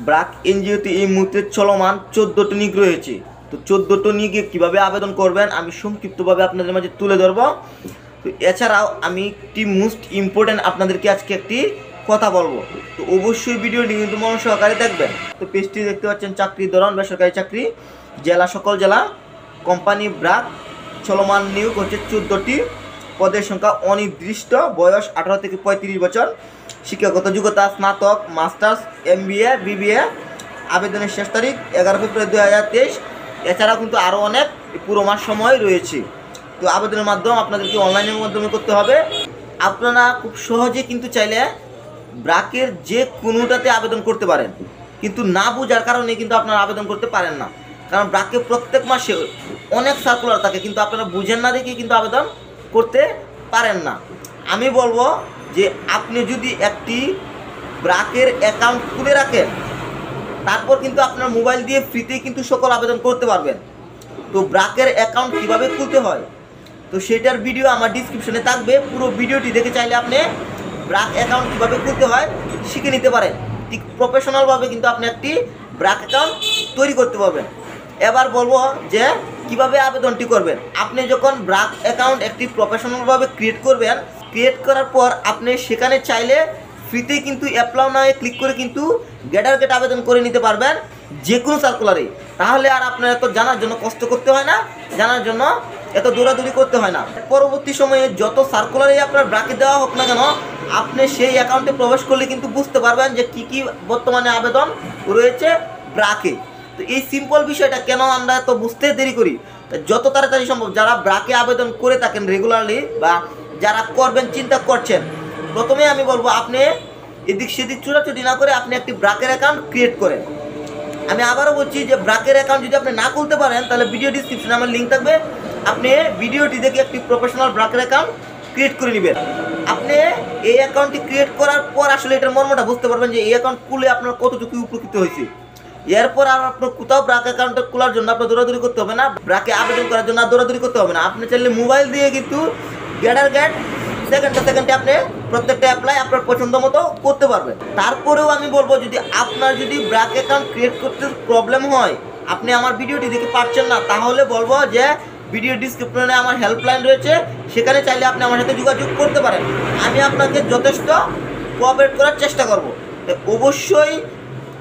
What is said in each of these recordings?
ব্র্যাক এনজিওতে এই মুহূর্তে চলমান 14টি নিয়োগ রয়েছে। তো 14টি নিয়োগে কীভাবে আবেদন করবেন আমি সংক্ষিপ্তভাবে আপনাদের মাঝে তুলে ধরব। তো এছাড়াও আমি একটি মোস্ট ইম্পর্ট্যান্ট আপনাদেরকে আজকে একটি কথা বলবো। তো অবশ্যই ভিডিওটি কিন্তু মন সহকারে দেখবেন। তো পেজটি দেখতে পাচ্ছেন চাকরির ধরন বেসরকারি চাকরি, জেলা সকল জেলা, কোম্পানি ব্র্যাক, চলমান নিয়োগ হচ্ছে 14টি, পদের সংখ্যা অনির্দিষ্ট, বয়স 18 থেকে 35 বছর, শিক্ষাগত যোগ্যতা স্নাতক, মাস্টার্স, MBA, BBA। আবেদনের শেষ তারিখ 11 ফেব্রুয়ারি 2023। এছাড়াও কিন্তু আরও অনেক পুরো মাস সময় রয়েছে। তো আবেদনের মাধ্যম আপনাদেরকে অনলাইনের মাধ্যমে করতে হবে। আপনারা খুব সহজে কিন্তু চাইলে ব্র্যাকের যে কোনোটাতে আবেদন করতে পারেন, কিন্তু না বোঝার কারণে কিন্তু আপনারা আবেদন করতে পারেন না। কারণ ব্র্যাকে প্রত্যেক মাসে অনেক সার্কুলার থাকে, কিন্তু আপনারা বুঝেন না দেখে কিন্তু আবেদন করতে পারেন না। আমি বলবো যে আপনি যদি একটি ব্র্যাকের অ্যাকাউন্ট খুলে রাখেন, তারপর কিন্তু আপনার মোবাইল দিয়ে ফ্রিতেই কিন্তু সকল আবেদন করতে পারবেন। তো ব্র্যাকের অ্যাকাউন্ট কীভাবে খুলতে হয় তো সেটার ভিডিও আমার ডিসক্রিপশনে থাকবে। পুরো ভিডিওটি দেখে চাইলে আপনি ব্র্যাক অ্যাকাউন্ট কীভাবে খুলতে হয় শিখে নিতে পারেন। ঠিক প্রফেশনালভাবে কিন্তু আপনি একটি ব্র্যাক অ্যাকাউন্ট তৈরি করতে পারবেন। এবার বলবো যে কিভাবে আবেদনটি করবেন। আপনি যখন ব্র্যাক অ্যাকাউন্ট একটি প্রফেশনালভাবে ক্রিয়েট করবেন, ক্রিয়েট করার পর আপনি সেখানে চাইলে ফ্রিতেই কিন্তু অ্যাপ্লাই নাও ক্লিক করে কিন্তু গেট আবেদন করে নিতে পারবেন যে কোনো সার্কুলারে। তাহলে আর আপনার এত জানার জন্য কষ্ট করতে হয় না, জানার জন্য এত দৌড়াদৌড়ি করতে হয় না। পরবর্তী সময়ে যত সার্কুলারে আপনার ব্র্যাকে দেওয়া হোক না কেন, আপনি সেই অ্যাকাউন্টে প্রবেশ করলে কিন্তু বুঝতে পারবেন যে কী কী বর্তমানে আবেদন রয়েছে ব্র্যাকে। তো এই সিম্পল বিষয়টা কেন আমরা তো বুঝতে দেরি করি, যত তাড়াতাড়ি সম্ভব যারা ব্র্যাকে আবেদন করে থাকেন রেগুলারলি বা যারা করবেন চিন্তা করছেন, প্রথমে আমি বলবো আপনি এদিক সেদিক ছোটাছুটি না করে আপনি একটি ব্র্যাকের অ্যাকাউন্ট ক্রিয়েট করেন। আমি আবারও বলছি যে ব্র্যাকের অ্যাকাউন্ট যদি আপনি না খুলতে পারেন, তাহলে ভিডিও ডিসক্রিপশনে আমার লিঙ্ক থাকবে, আপনি ভিডিওটি দেখে একটি প্রফেশনাল ব্র্যাকের অ্যাকাউন্ট ক্রিয়েট করে নেবেন। আপনি এই অ্যাকাউন্টটি ক্রিয়েট করার পর আসলে এটার মর্মটা বুঝতে পারবেন যে এই অ্যাকাউন্ট খুলে আপনার কতটুকু উপকৃত হয়েছে। এরপর আর আপনার কোথাও ব্র্যাক অ্যাকাউন্টটা খোলার জন্য আপনার দৌড়াদৌড়ি করতে হবে না, ব্র্যাকে আবেদন করার জন্য দৌড়াদৌড়ি করতে হবে না। আপনি চাইলে মোবাইল দিয়ে কিন্তু গেট সেকেন্ডে আপনি প্রত্যেকটা অ্যাপ্লাই আপনার পছন্দ মতো করতে পারবেন। তারপরেও আমি বলবো যদি আপনার যদি ব্র্যাক অ্যাকাউন্ট ক্রিয়েট করতে প্রবলেম হয়, আপনি আমার ভিডিওটি দেখে পারছেন না, তাহলে বলবো যে ভিডিও ডিসক্রিপশনে আমার হেল্পলাইন রয়েছে, সেখানে চাইলে আপনি আমার সাথে যোগাযোগ করতে পারেন। আমি আপনাকে যথেষ্ট কোঅপারেট করার চেষ্টা করব। অবশ্যই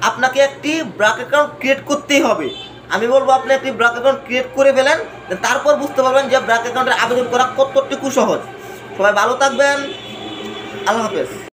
আপনাকে একটি ব্র্যাক অ্যাকাউন্ট ক্রিয়েট করতেই হবে। আমি বলবো আপনি একটি ব্র্যাক অ্যাকাউন্ট ক্রিয়েট করে ফেলেন, তারপর বুঝতে পারবেন যে ব্র্যাক অ্যাকাউন্টের আবেদন করা কতটুকু সহজ। সবাই ভালো থাকবেন, আল্লাহ হাফেজ।